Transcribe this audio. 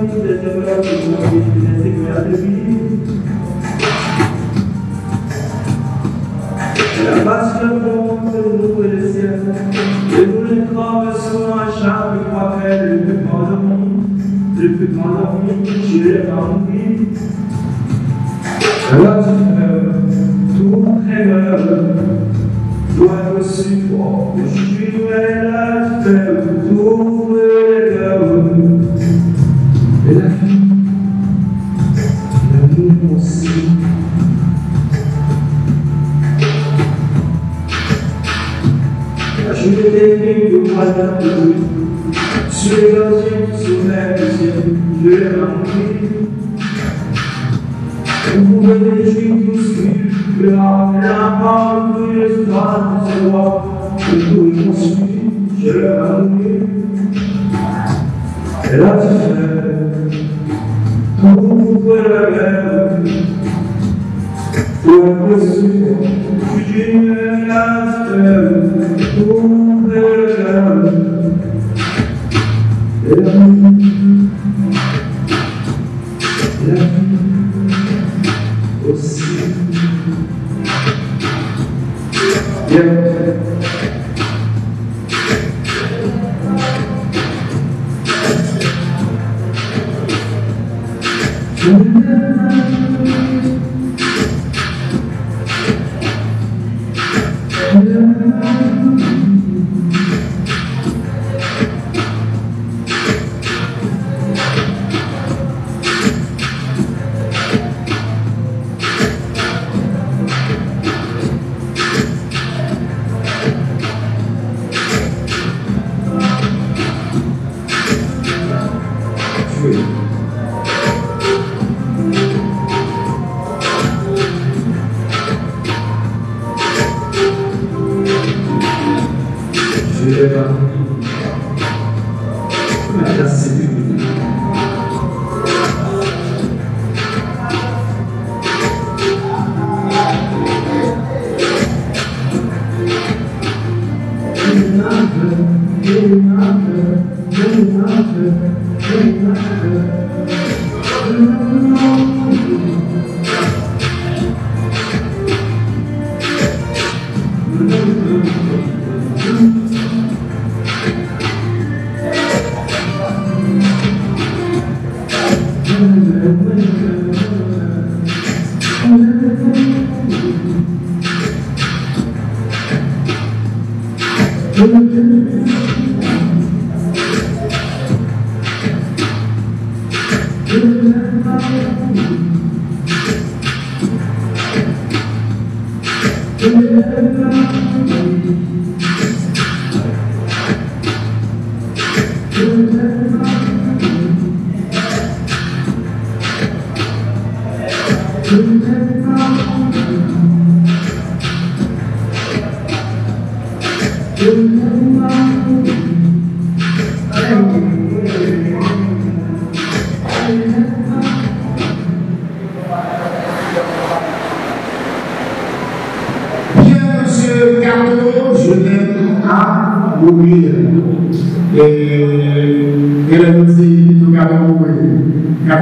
vie, des épreuves de nos vies, des éclairs de vie. La passe le monde, nous et le ciel, et nous les traversons à chaque fois qu'elle le plus grand de monde, le plus grand de monde, je l'ai rempli. La douleur, tout rêveur, doit être support, je suis la terre, tout le cœur. Et la vie, l'amour aussi. Je t'ai mis au bras de Dieu, sur les yeux, sur les cieux, je l'ai rempli. Vous pouvez détruire tout ce qui est là, la parole de l'espoir de ce roi, que tout est construit, je l'ai rempli. Et là, tu fais, tout pour la guerre, pour un peu support, je suis la terre. Aussi. Et elle a dit que tu as